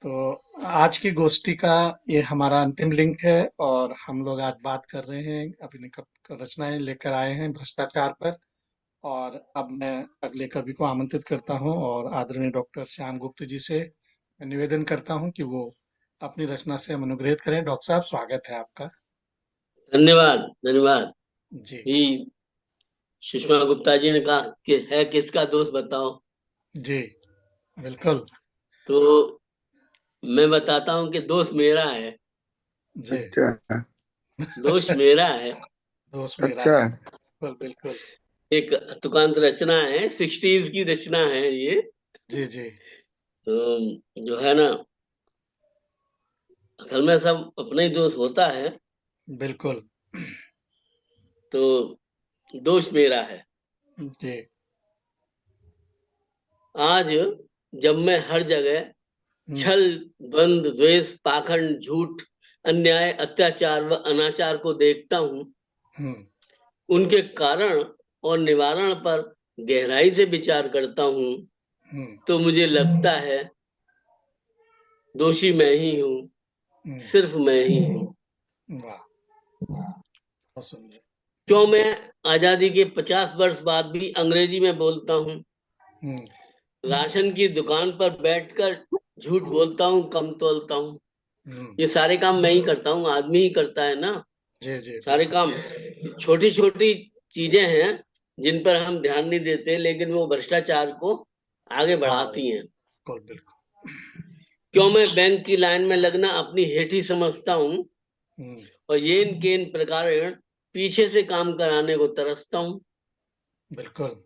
तो आज की गोष्ठी का ये हमारा अंतिम लिंक है और हम लोग आज बात कर रहे हैं अपनी रचनाएं लेकर आए हैं भ्रष्टाचार पर। और अब मैं अगले कवि को आमंत्रित करता हूं और आदरणीय डॉक्टर श्याम गुप्त जी से मैं निवेदन करता हूं कि वो अपनी रचना से हम अनुग्रहित करें। डॉक्टर साहब, स्वागत है आपका। धन्यवाद धन्यवाद। जी। ही सुषमा गुप्ता जी ने कहा कि है किसका दोस्त बताओ। जी, बिल्कुल। तो मैं बताता हूँ कि दोस्त मेरा है। जी। अच्छा। दोस्त मेरा है। दोस्त मेरा अच्छा। है। बिल्कुल बिल्कुल। एक तुकांत रचना है, 60s की रचना है ये। जी जी। जो है ना, असल में सब अपने ही दोस्त होता है। बिल्कुल। तो दोस्त मेरा है। जी। आज जब मैं हर जगह हम्म। छल, द्वंद, द्वेष, पाखंड, झूठ, अन्याय, अत्याचार व अनाचार को देखता हूँ, हम्म। उनके कारण और निवारण पर गहराई से विचार करता हूँ, हम्म। तो मुझे लगता है दोषी मैं ही हूँ, हम्म। सिर्फ मैं ही हूँ। वाह, बहुत सुंदर। क्यों मैं आजादी के 50 वर्ष बाद भी अंग्रेजी में बोलता हूँ, हम्म। राशन की दुकान पर बैठकर झूठ बोलता हूँ, कम तोलता हूँ। हम्म। ये सारे काम मैं ही करता हूँ, आदमी ही करता है ना जी जी, सारे बिल्कुल। काम। छोटी छोटी चीजें हैं जिन पर हम ध्यान नहीं देते, लेकिन वो भ्रष्टाचार को आगे हाँ, बढ़ाती हैं। बिल्कुल बिल्कुल। क्यों मैं बैंक की लाइन में लगना अपनी हेठी समझता हूँ, हम्म। और येन केन प्रकार पीछे से काम कराने को तरसता हूँ। बिल्कुल।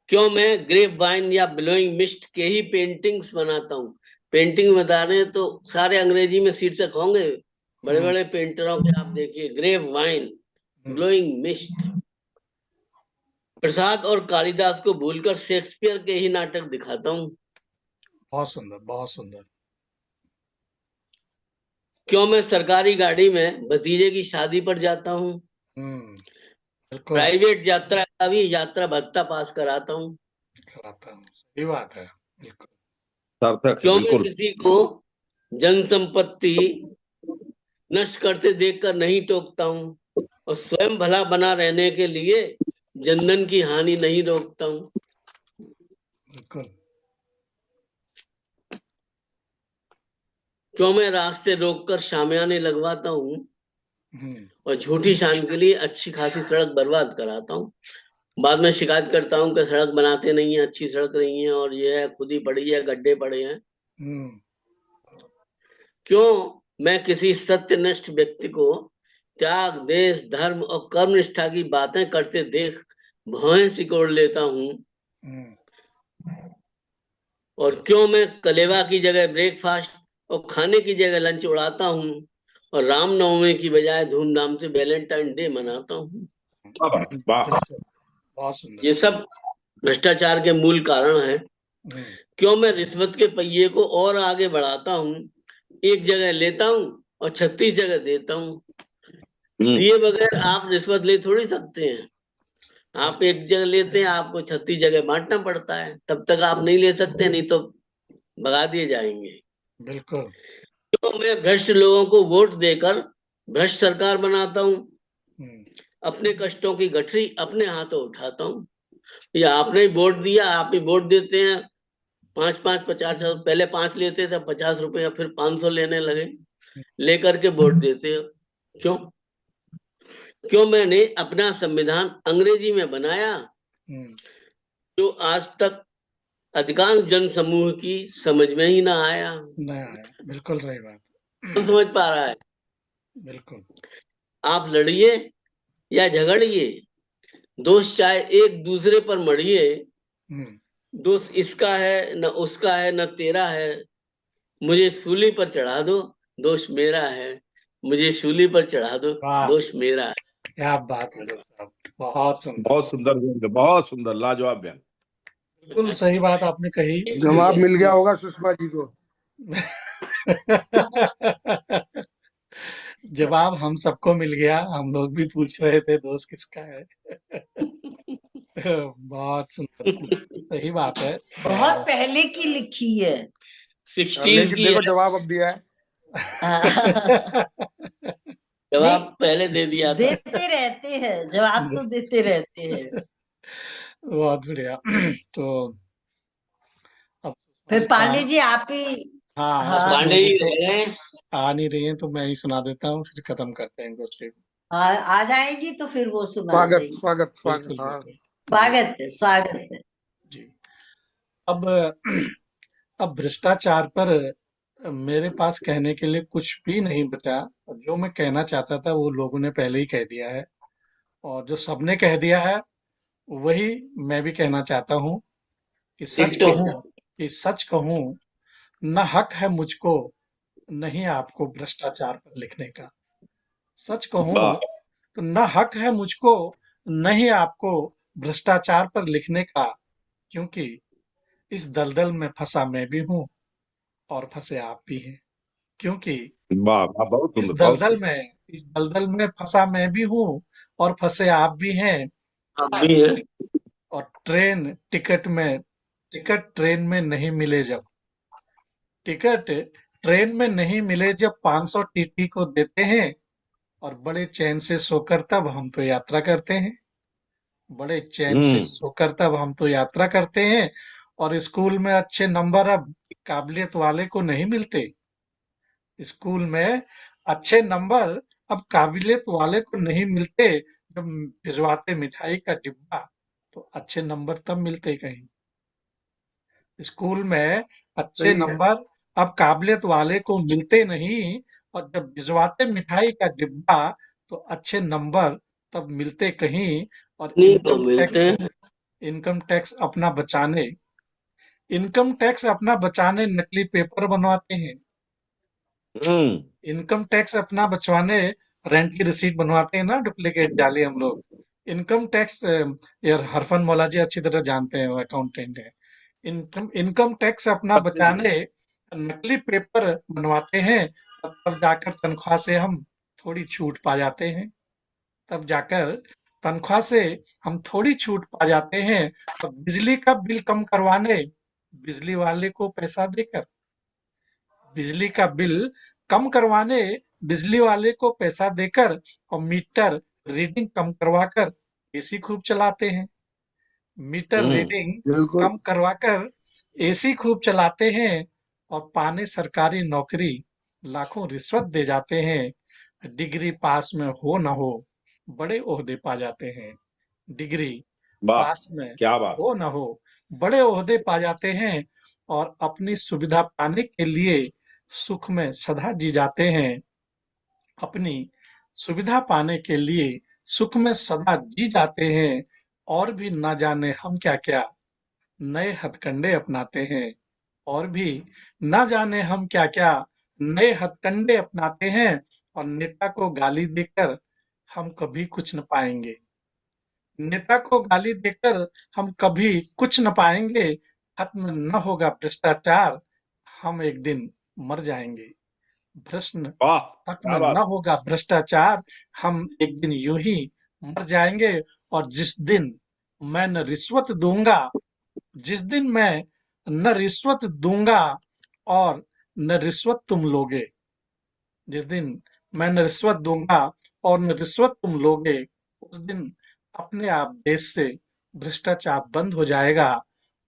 क्यों मैं ग्रेप वाइन या ब्लोइंग मिस्ट के ही पेंटिंग्स बनाता हूँ। पेंटिंग बता रहे हैं तो सारे अंग्रेजी में शीर्षक होंगे, बड़े हम्म। बड़े पेंटरों के। आप देखिए, grape wine, hmm. Blowing mist. Prasad और कालिदास को भूलकर शेक्सपियर के ही नाटक दिखाता हूँ। बहुत सुंदर, बहुत सुंदर। क्यों मैं सरकारी गाड़ी में भतीजे की शादी पर जाता हूँ, हम्म। बिल्कुल। प्राइवेट यात्रा का भी यात्रा भत्ता पास कराता हूँ। कराता हूँ, सही बात है। बिल्कुल। सार्थक है, क्यों मैं बिल्कुल। किसी को जनसंपत्ति नष्ट करते देखकर नहीं टोकता हूँ, और स्वयं भला बना रहने के लिए जनधन की हानि नहीं रोकता हूँ। बिल्कुल। क्यों मैं रास्ते रोककर शामियाने लगवाता हूँ, हम्म। और झूठी शान के लिए अच्छी खासी सड़क बर्बाद कराता हूँ। बाद में शिकायत करता हूँ कि सड़क बनाते नहीं है, अच्छी सड़क नहीं है, और ये है खुद ही पड़ी है, गड्ढे पड़े हैं। हम्म। क्यों मैं किसी सत्यनिष्ठ व्यक्ति को त्याग, देश, धर्म और कर्मनिष्ठा की बातें करते देख भौहें सिकोड़ लेता हूँ। हम्म। और क्यों मैं कलेवा की जगह ब्रेकफास्ट और खाने की जगह लंच उड़ाता हूँ, और रामनवमी की बजाय धूमधाम से वैलेंटाइन डे मनाता हूँ। क्या बात है, वाह। बिल्कुल, बहुत सुंदर। ये सब भ्रष्टाचार के मूल कारण हैं। हम्म। क्यों मैं रिश्वत के पहिए को और आगे बढ़ाता हूँ, एक जगह लेता हूँ और 36 जगह देता हूँ। हम्म। दिए बगैर आप रिश्वत ले थोड़ी सकते हैं। आप बिल्कुल। एक जगह लेते हैं, आपको 36 जगह बांटना पड़ता है, तब तक आप नहीं ले सकते, नहीं तो भगा दिए जाएंगे। बिल्कुल। तो मैं भ्रष्ट लोगों को वोट देकर भ्रष्ट सरकार बनाता हूँ, हम्म। अपने कष्टों की गठरी अपने हाथों उठाता हूँ। ये आपने ही वोट दिया, आप ही वोट देते हैं। 5-5, 50, पहले 5 लेते थे, 50 रुपए, फिर 500 लेने लगे। लेकर के वोट देते हो क्यों? क्यों मैंने अपना संविधान अंग्रेजी में बनाया, हम्म। जो आज तक अधिकांश जन समूह की समझ में ही ना आया। नया है, बिल्कुल सही बात। कौन समझ पा रहा है? बिल्कुल। आप लड़िए या झगड़िए, दोष चाहे एक दूसरे पर मढ़िए, हम्म। दोष इसका है न उसका है न तेरा है, मुझे सूली पर चढ़ा दो, दोष मेरा है। मुझे सूली पर चढ़ा दो, वाह, दोष मेरा है। क्या बात है डॉक्टर साहब, बहुत सुंदर। बहुत सुंदर व्यंग्य, बहुत सुंदर, लाजवाब व्यंग्य। बिल्कुल सही बात आपने कही। जवाब मिल गया होगा सुषमा जी को। जवाब हम सबको मिल गया, हम लोग भी पूछ रहे थे दोस्त किसका है। बहुत सुंदर। सही बात है। बहुत पहले की लिखी है। 60s लेकिन की देखो है। जवाब अब दिया है। जवाब नहीं, पहले दे दिया था। देते रहते हैं जवाब, तो देते रहते हैं। बहुत बढ़िया। तो अब सुषमा फिर जी का, पांडे जी आप ही। हाँ, अब हाँ, सुषमा पांडे जी जी तो रह गए। आ नहीं रही हैं, तो मैं ही सुना देता हूँ, फिर खत्म करते हैं गोष्ठी को। आ जाएंगी तो फिर वो सुना स्वागत देंगी। स्वागत स्वागत। बिल्कुल हाँ, बिल्कुल। जी स्वागत है, स्वागत है। जी। अब अब भ्रष्टाचार पर मेरे पास कहने के लिए कुछ भी नहीं बचा। जो मैं कहना चाहता था वो लोगों ने पहले ही कह दिया है, और जो सबने कह दिया है वही मैं भी कहना चाहता हूँ कि सच डिक्टो। कहूँ, न हक है मुझको, नहीं आपको भ्रष्टाचार पर लिखने का। सच कहूँ वाह तो न हक है मुझको, नहीं आपको भ्रष्टाचार पर लिखने का, क्योंकि इस दलदल में फंसा मैं भी हूँ और फंसे आप भी हैं। क्योंकि वाह वाह, बहुत इस सुंदर बहुत दलदल सुंदर। में इस दलदल में फंसा मैं भी हूँ और फंसे आप भी हैं। अब भी है। और टिकट ट्रेन में नहीं मिले जब, टिकट ट्रेन में नहीं मिले जब 500 टीटी को देते हैं, और बड़े चैन से सोकर तब हम तो यात्रा करते हैं। बड़े चैन से हम्म सोकर तब हम तो यात्रा करते हैं। और स्कूल में अच्छे नंबर अब काबिलियत वाले को नहीं मिलते। स्कूल में अच्छे नंबर अब काबिलियत वाले को नहीं मिलते। जब भिजवाते मिठाई का डिब्बा, तो अच्छे नंबर तब मिलते कहीं। स्कूल में अच्छे सही है। नंबर अब काबिलियत वाले को मिलते नहीं, और जब भिजवाते मिठाई का डिब्बा, तो अच्छे नंबर तब मिलते कहीं। और नहीं तो मिलते हैं। इनकम टैक्स अपना बचाने नकली पेपर बनवाते हैं। हम्म इनकम टैक्स अपना बचवाने रेंट की रिसीट बनवाते हैं ना, डुप्लीकेट जाली हम लोग। इनकम टैक्स, यार हरफन मौला जी अच्छी तरह जानते हैं, वो अकाउंटेंट है। इनकम टैक्स अपना बचाने नकली पेपर बनवाते हैं, और तब जाकर तनख्वाह से हम थोड़ी छूट पा जाते हैं। तब जाकर तनख्वाह से हम थोड़ी छूट पा जाते हैं। और बिजली का बिल कम करवाने बिजली वाले को पैसा देकर, बिजली का बिल कम करवाने बिजली वाले को पैसा देकर, और मीटर रीडिंग कम करवाकर एसी खूब चलाते हैं। मीटर हम्म रीडिंग बिल्कुल। कम करवाकर एसी खूब चलाते हैं। और पाने सरकारी नौकरी लाखों रिश्वत दे जाते हैं। डिग्री पास में हो न हो, बड़े ओहदे पा जाते हैं। डिग्री वाह पास में क्या बात। हो न हो, बड़े ओहदे पा जाते हैं। और अपनी सुविधा पाने के लिए सुख में सदा जी जाते हैं। अपनी सुविधा पाने के लिए सुख में सदा जी जाते हैं। और भी ना जाने हम क्या क्या नए हथकंडे अपनाते हैं। और भी ना जाने हम क्या क्या नए हथकंडे अपनाते हैं। और नेता को गाली देकर हम कभी कुछ न पाएंगे। नेता को गाली देकर हम कभी कुछ न पाएंगे। खत्म न होगा भ्रष्टाचार, हम एक दिन मर जाएंगे। भ्रष्ट वाह खत्म क्या न बात। होगा भ्रष्टाचार, हम एक दिन यूं ही मर जाएंगे। और जिस दिन मैं न रिश्वत दूंगा, और न रिश्वत तुम लोगे, जिस दिन मैं न रिश्वत दूंगा और न रिश्वत तुम लोगे, उस दिन अपने आप देश से भ्रष्टाचार बंद हो जाएगा।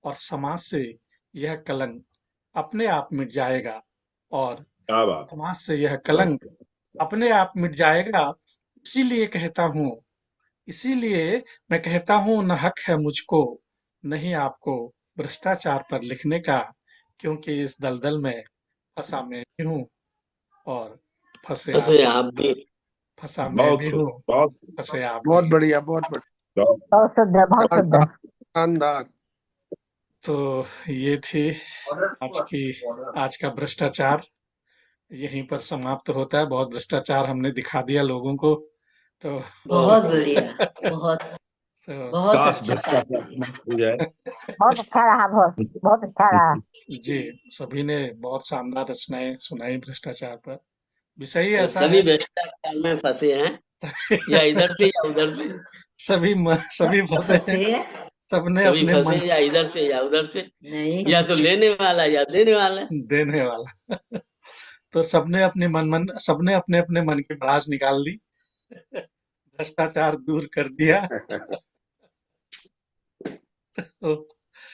और समाज से यह कलंक अपने आप मिट जाएगा। और क्या बात। समाज से यह कलंक अपने आप मिट जाएगा। इसीलिए कहता हूँ इसीलिए मैं कहता हूँ, न हक है मुझको, नहीं आपको भ्रष्टाचार पर लिखने का, क्योंकि इस दलदल में फंसा मैं भी हूँ और फंसे आप फंसे आप भी। फंसा मैं बहुत भी खूब हूँ, बहुत फंसे आप भी बहुत हैं। बढ़िया बहुत बढ़िया। बहुत सुंदर, बहुत शानदार सुंदर। शानदार। तो ये थी आज का भ्रष्टाचार। यहीं पर समाप्त होता है। बहुत भ्रष्टाचार हमने दिखा दिया लोगों को। तो बहुत बढ़िया, बहुत तो बहुत काश अच्छा था। भ्रष्टाचार समाप्त हो जाए। बहुत अच्छा रहा, बहुत बहुत अच्छा रहा। जी, सभी ने बहुत शानदार रचनाएं सुनाई भ्रष्टाचार पर। विषय ही ऐसा सभी है। भ्रष्टाचार में फंसे हैं, या इधर से या उधर से। सभी फंसे हैं। फंसे हैं। सबने कभी अपने मन फंसे या इधर से या उधर से, नहीं या तो लेने वाला या देने वाला। देने वाला। तो सबने अपने अपने मन की भड़ास निकाल दी, भ्रष्टाचार दूर कर दिया। तो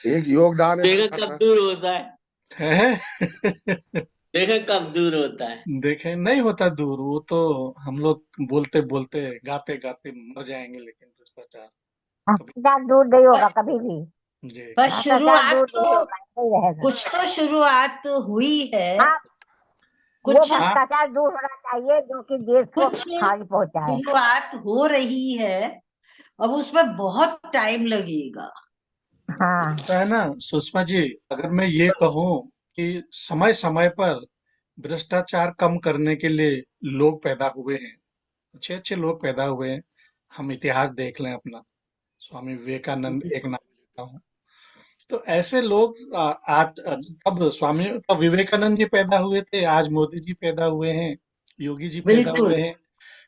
एक योगदान है देखा सबका कब था। दूर होता है, है देखा कब दूर होता है। देखें नहीं होता दूर, वो तो हम लोग बोलते बोलते गाते गाते मर जाएंगे, लेकिन भ्रष्टाचार कभी। भ्रष्टाचार दूर नहीं होगा कभी भी। जी पर भ्रष्टाचार शुरुआत दूर तो नहीं होगा, नहीं रहेगा। कुछ तो शुरुआत हुई है, हाँ, वो कुछ हाँ भ्रष्टाचार दूर होना चाहिए जो कि देश को कुछ हानि पहुंचाए। शुरुआत हो रही है, अब उसमें बहुत टाइम लगेगा। हाँ, तो है ना सुषमा जी, अगर मैं ये कहूं कि समय समय पर भ्रष्टाचार कम करने के लिए लोग पैदा हुए हैं, अच्छे अच्छे लोग पैदा हुए हैं। हम इतिहास देख लें अपना, स्वामी विवेकानंद एक नाम लेता हूँ। तो ऐसे लोग आज तब विवेकानंद जी पैदा हुए थे, आज मोदी जी पैदा हुए हैं, योगी जी पैदा बिल्कुल। हुए हैं।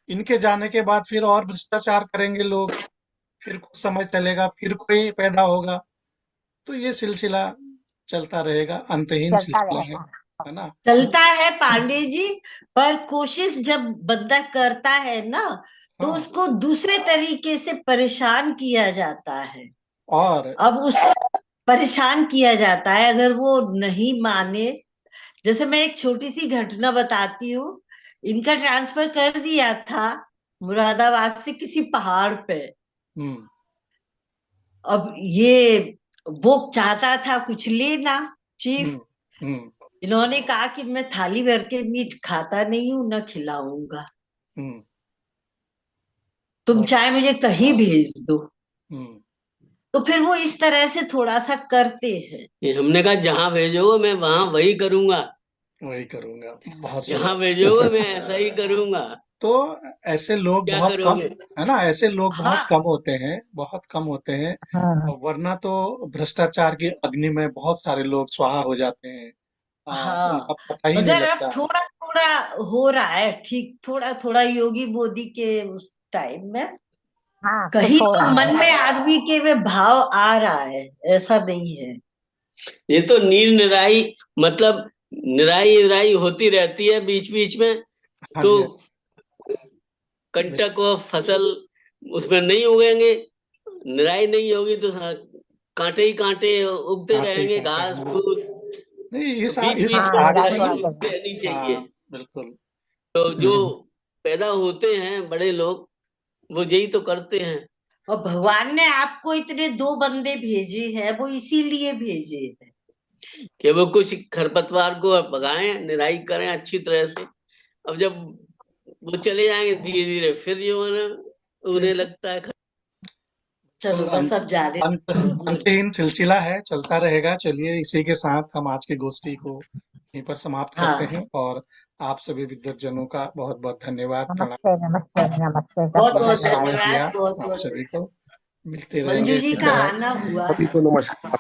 इनके जाने के बाद फिर और भ्रष्टाचार करेंगे लोग, फिर कुछ समय चलेगा, फिर कोई पैदा होगा। तो ये सिलसिला चलता रहेगा, अंतहीन चलता सिलसिला रहेगा। है ना। चलता है पांडे जी, पर कोशिश जब बंदा करता है ना, तो हाँ, उसको दूसरे तरीके से परेशान किया जाता है। और अब उसको परेशान किया जाता है, अगर वो नहीं माने। जैसे मैं एक छोटी सी घटना बताती हूँ। इनका ट्रांसफर कर दिया था मुरादाबाद से किसी पहाड़ पे। हम्म अब ये वो चाहता था कुछ लेना, हम्म चीफ। हम्म इन्होंने कहा कि मैं थाली भर के मीट खाता नहीं हूं, न खिलाऊंगा, हम्म तुम और चाहे मुझे कहीं भेज दो। हम्म तो फिर वो इस तरह से थोड़ा सा करते हैं। ये हमने कहा जहां भेजोगे मैं वहां वही करूंगा, वही करूंगा, बहुत जहां सुंदर। भेजोगे मैं ऐसा ही करूंगा। तो ऐसे लोग क्या बहुत कम, करोगे? है ना, ऐसे लोग बहुत हाँ, कम होते हैं, बहुत कम होते हैं। हाँ, और वरना तो भ्रष्टाचार की अग्नि में बहुत सारे लोग स्वाहा हो जाते हैं, उनका हाँ। पता ही नहीं मगर अब लगता। थोड़ा थोड़ा हो रहा है ठीक, थोड़ा थोड़ा योगी मोदी के उस टाइम में हाँ, कुछ कहीं हो तो रहा मन है। में आदमी के में भाव आ रहा है, ऐसा नहीं है। ये तो नीर निराई, मतलब निराई निराई होती रहती है बीच बीच में। हाँ तो जी, कंटक व फसल उसमें नहीं उगेंगे, निराई नहीं होगी तो कांटे ही कांटे उगते कांटे ही रहेंगे, कांटे घास हैं। फूस। नहीं, तो बीच इस बीच हाँ, में निराई आगे तो निराई आते होती हैं। रहनी चाहिए। हाँ बिल्कुल। तो जो हम्म, पैदा होते हैं बड़े लोग, वो यही तो करते हैं। और भगवान ने आपको इतने दो बंदे भेजे हैं, वो इसीलिए भेजे हैं। कि वो कुछ खरपतवार को भगाएं, निराई करें अच्छी तरह से। अब जब वो चले जाएंगे धीरे धीरे, फिर जो है ना फिर उन्हें लगता है चलो बिल्कुल बस अब ज्यादा अंतहीन सिलसिला है, चलता रहेगा। चलिए, इसी के साथ हम आज की गोष्ठी को यहीं पर समाप्त करते हाँ, हैं, और आप सभी विद्वतजनों का बहुत बहुत धन्यवाद, प्रणाम। नमस्ते, नमस्ते, नमस्ते, बहुत आपने सबको बहुत धन्यवाद। समय दिया, धन्यवाद, बहुत आप बहुत सभी को। मिलते मंजू रहेंगे जी इसी का तरह। आना हुआ। सभी को नमस्कार।